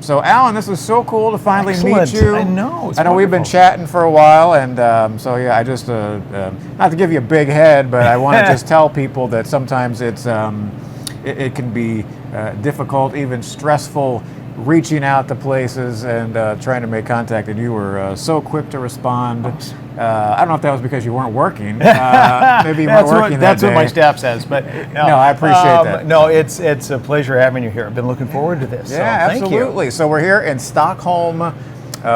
So, Alan, this is so cool to finally Excellent. meet you. I know. It's I know we've been wonderful. chatting for a while, and so yeah, I just not to give you a big head, but I want to just tell people that sometimes it can be difficult, even stressful, reaching out to places and trying to make contact, and you were so quick to respond. I don't know if that was because you weren't working. Maybe you weren't working That's that what my day. staff says. But No, I appreciate that. No, it's a pleasure having you here. I've been looking forward to this. Yeah, so thank absolutely. So we're here in Stockholm,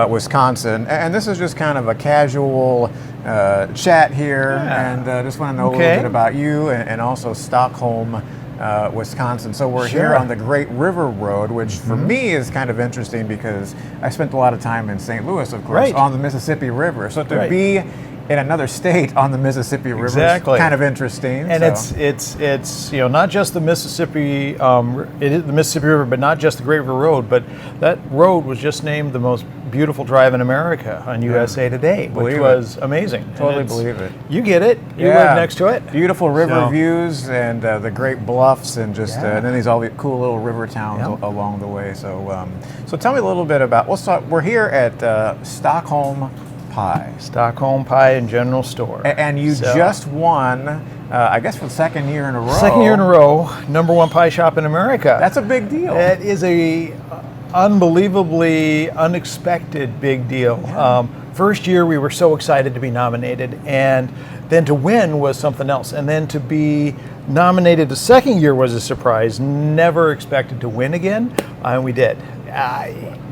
Wisconsin, and this is just kind of a casual chat here, and just want to know a little bit about you and also Stockholm, Wisconsin. So we're here on the Great River Road, which for me is kind of interesting because I spent a lot of time in St. Louis, of course, on the Mississippi River. So to be in another state on the Mississippi River is kind of interesting. And it's not just the Mississippi, it is the Mississippi River, but not just the Great River Road, but that road was just named the most beautiful drive in America on USA Today, which was amazing. Totally believe it. You get it. You live next to it. Beautiful river views and the great bluffs and just and then these all the cool little river towns along the way. So so tell me a little bit about. We're here at Stockholm Pie. Stockholm Pie General Store. And you just won, I guess, for the second year in a row. Second year in a row, #1 pie shop in America. That's a big deal. It is a unbelievably unexpected big deal. First year we were so excited to be nominated, and then to win was something else. And then to be nominated the second year was a surprise. Never expected to win again, and we did.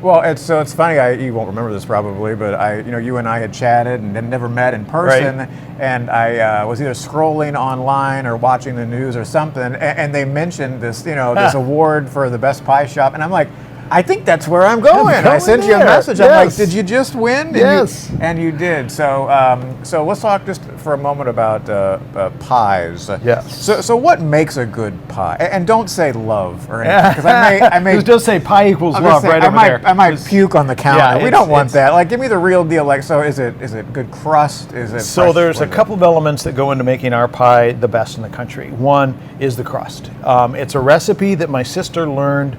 Well, it's funny. You won't remember this probably, but you and I had chatted and then never met in person. And I was either scrolling online or watching the news or something, and they mentioned this, this award for the best pie shop, and I'm like, I think that's where I'm going. I sent you a message. I'm like, did you just win? Yes. And you did. So so let's talk just for a moment about pies. Yes. So what makes a good pie? And don't say love or anything, because I may just say pie equals love right over there. I might puke on the counter. Yeah, we don't want that. Like, give me the real deal. Like, so is it good crust? Is it so? There's a couple of elements that go into making our pie the best in the country. One is the crust. It's a recipe that my sister learned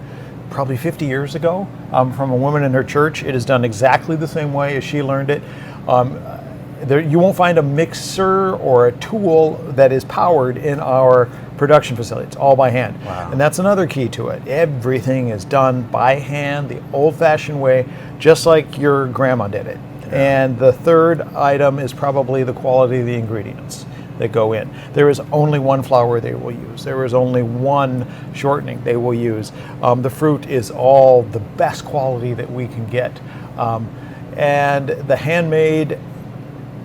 probably 50 years ago from a woman in her church. It is done exactly the same way as she learned it. You won't find a mixer or a tool that is powered in our production facility. It's all by hand. Wow. And that's another key to it. Everything is done by hand, the old-fashioned way, just like your grandma did it. And the third item is probably the quality of the ingredients that go in. There is only one flour they will use. There is only one shortening they will use. The fruit is all the best quality that we can get. And the handmade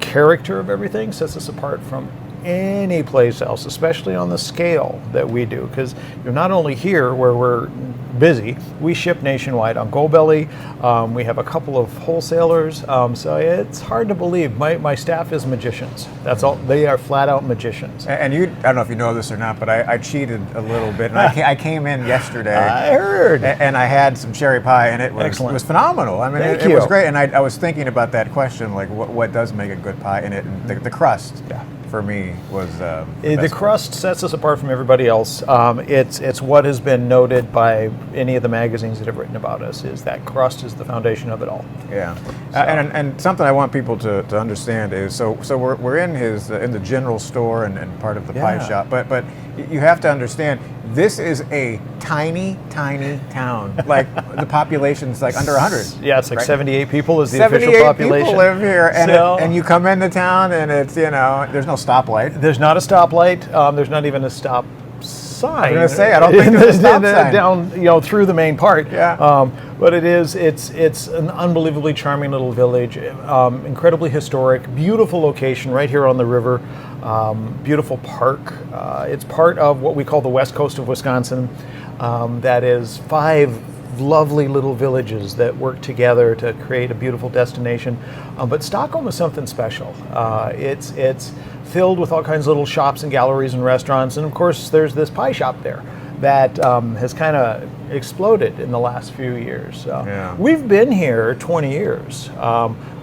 character of everything sets us apart from any place else, especially on the scale that we do, because you're not only here where we're busy, we ship nationwide on Goldbelly. We have a couple of wholesalers, so it's hard to believe. My staff is magicians. That's all. They are flat out magicians. And you, I don't know if you know this or not, but I cheated a little bit, and I came in yesterday. I heard. And I had some cherry pie, and it was phenomenal. I mean, it was great. And I was thinking about that question, like what does make a good pie, and the crust. Yeah. For me was the crust sets us apart from everybody else. It's what has been noted by any of the magazines that have written about us, is that crust is the foundation of it all. Yeah, so. And something I want people to understand is so we're in in the general store and part of the pie shop, but you have to understand, this is a tiny town. Like, the population's like under 100. Yeah, it's like 78 people is the official population. 78 people live here, and you come into town, and it's there's no stoplight. There's not a stoplight. There's not even a stop sign. I'm going to say, I don't think there's a stop sign down through the main part. Yeah. But it's an unbelievably charming little village, incredibly historic, beautiful location right here on the river. Beautiful park. It's part of what we call the west coast of Wisconsin. That is 5 lovely little villages that work together to create a beautiful destination. But Stockholm is something special. It's filled with all kinds of little shops and galleries and restaurants, and of course there's this pie shop there that has kind of exploded in the last few years. We've been here 20 years.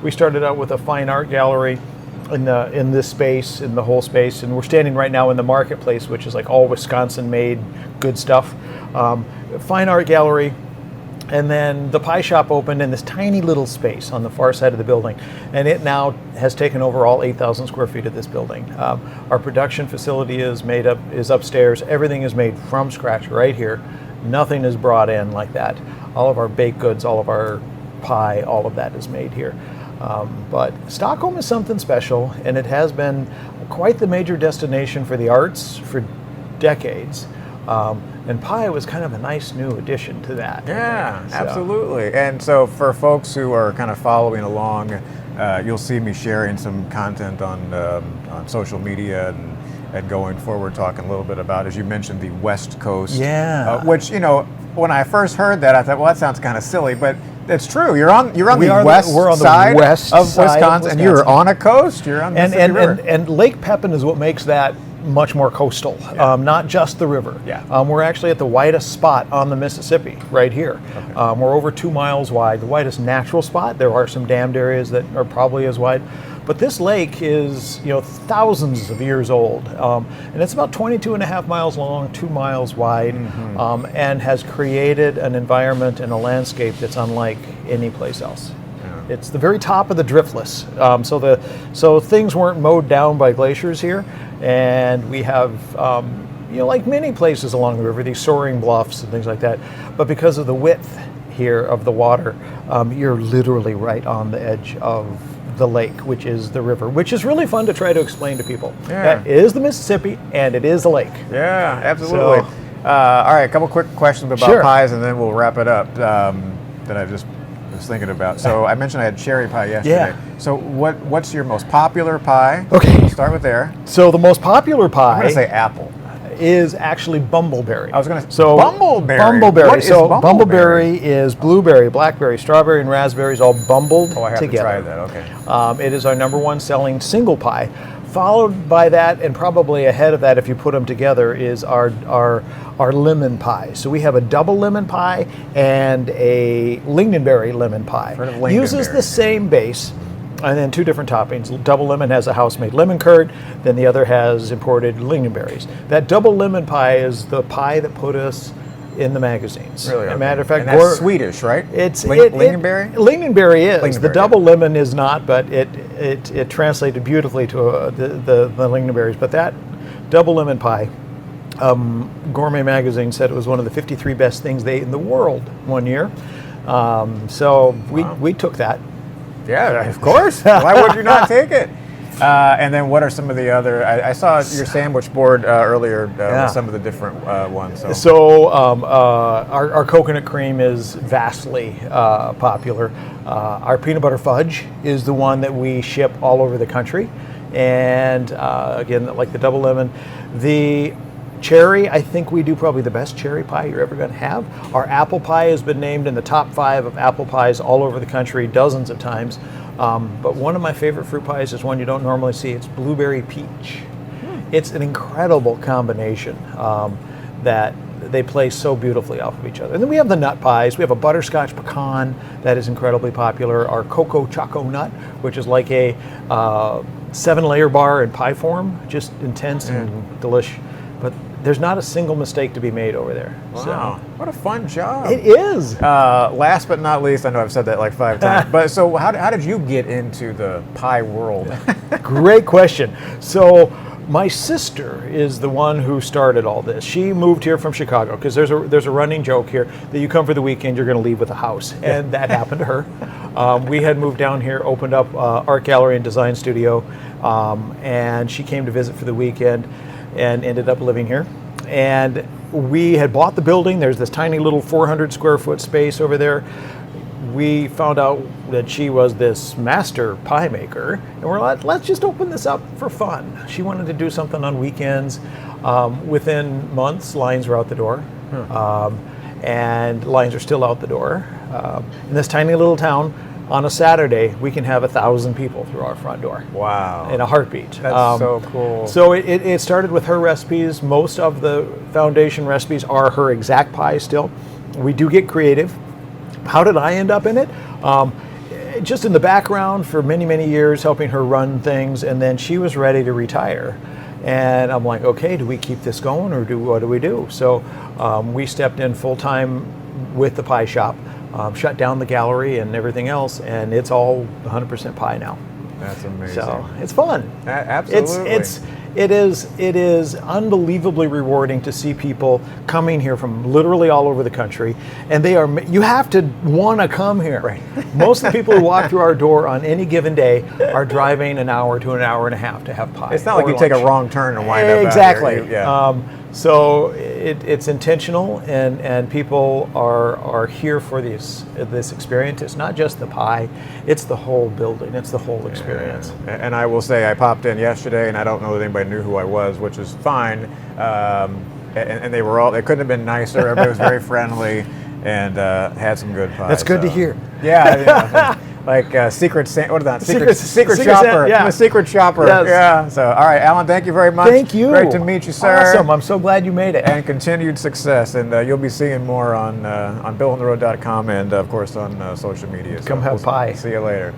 We started out with a fine art gallery in this space, in the whole space, and we're standing right now in the marketplace, which is like all Wisconsin-made good stuff. Fine art gallery. And then the pie shop opened in this tiny little space on the far side of the building, and it now has taken over all 8,000 square feet of this building. Our production facility is upstairs. Everything is made from scratch right here. Nothing is brought in like that. All of our baked goods, all of our pie, all of that is made here. But Stockholm is something special, and it has been quite the major destination for the arts for decades. And pie was kind of a nice new addition to that. Yeah, absolutely. And so for folks who are kind of following along, you'll see me sharing some content on social media and going forward, talking a little bit about, as you mentioned, the West Coast. Yeah. Which, when I first heard that, I thought, well, that sounds kind of silly, but it's true. We're on the west side of Wisconsin, and you're on a coast. You're on the Mississippi River. And Lake Pepin is what makes that much more coastal, not just the river. Yeah. We're actually at the widest spot on the Mississippi right here. Okay. We're over 2 miles wide, the widest natural spot. There are some dammed areas that are probably as wide, but this lake is thousands of years old, and it's about 22 and a half miles long, 2 miles wide, and has created an environment and a landscape that's unlike any place else. It's the very top of the driftless, so things weren't mowed down by glaciers here, and we have, like many places along the river, these soaring bluffs and things like that. But because of the width here of the water, you're literally right on the edge of the lake, which is the river, which is really fun to try to explain to people. Yeah. It is the Mississippi, and it is a lake. Yeah, absolutely. All right, a couple quick questions about pies, and then we'll wrap it up. That I just was thinking about. So I mentioned I had cherry pie yesterday. Yeah. So what's your most popular pie? Okay. We'll start with there. So the most popular pie, I'm going to say apple, is actually bumbleberry. I was going to say bumbleberry. Bumbleberry. What is bumbleberry is blueberry, blackberry, strawberry, and raspberries all bumbled together. Oh, I have to try that. Okay. It is our #1 selling single pie. Followed by that, and probably ahead of that, if you put them together, is our lemon pie. So we have a double lemon pie and a lingonberry lemon pie. Heard of lingonberry. Uses the same base, and then 2 different toppings. Double lemon has a house-made lemon curd, then the other has imported lingonberries. That double lemon pie is the pie that put us in the magazines. Really? As a matter of fact, and that's Swedish, right? It's lingonberry. Lingonberry is. Lingonberry, the double lemon is not, but it translated beautifully to the lingonberries. But that double lemon pie, Gourmet Magazine said it was one of the 53 best things they ate in the world one year. So we took that. Yeah, of course. Why would you not take it? And then what are some of the other, I saw your sandwich board earlier with some of the different ones. So our coconut cream is vastly popular. Our peanut butter fudge is the one that we ship all over the country. And again, like the double lemon. The cherry, I think we do probably the best cherry pie you're ever going to have. Our apple pie has been named in the top 5 of apple pies all over the country dozens of times. But one of my favorite fruit pies is one you don't normally see. It's blueberry peach. It's an incredible combination that they play so beautifully off of each other. And then we have the nut pies. We have a butterscotch pecan that is incredibly popular. Our cocoa choco nut, which is like a 7-layer bar in pie form, just intense and delish. But there's not a single mistake to be made over there. Wow, so, what a fun job. It is. Last but not least, I know I've said that like 5 times, but so how did you get into the pie world? Great question. So my sister is the one who started all this. She moved here from Chicago because there's a running joke here that you come for the weekend, you're going to leave with a house, and that happened to her. We had moved down here, opened up art gallery and design studio, and she came to visit for the weekend and ended up living here. And we had bought the building. There's this tiny little 400 square foot space over there. We found out that she was this master pie maker, and we're like, let's just open this up for fun. She wanted to do something on weekends. Within months, lines were out the door, and lines are still out the door. In this tiny little town, on a Saturday, we can have 1,000 people through our front door. Wow. In a heartbeat. That's so cool. So it started with her recipes. Most of the foundation recipes are her exact pie still. We do get creative. How did I end up in it? Just in the background for many, many years, helping her run things, and then she was ready to retire. And I'm like, okay, do we keep this going, or what do we do? So we stepped in full-time with the pie shop. shut down the gallery and everything else, and it's all 100% pie now. That's amazing. So it's fun. Absolutely. It is unbelievably rewarding to see people coming here from literally all over the country, and you have to want to come here. Right. Most of the people who walk through our door on any given day are driving an hour to an hour and a half to have pie. It's not like you take a wrong turn and wind up exactly. out here. Yeah. So it's intentional, and people are here for this experience. It's not just the pie; it's the whole building. It's the whole experience. Yeah. And I will say, I popped in yesterday, and I don't know that anybody knew who I was, which is fine. And they couldn't have been nicer. Everybody was very friendly, and had some good pie. That's good to hear. Yeah. Like secret shopper. Yeah. I'm a secret shopper. Yes. Yeah. So, all right, Alan, thank you very much. Thank you. Great to meet you, sir. Awesome. I'm so glad you made it. And continued success. And you'll be seeing more on BillOnTheRoad.com and, of course, on social media. Come have pie. See you later.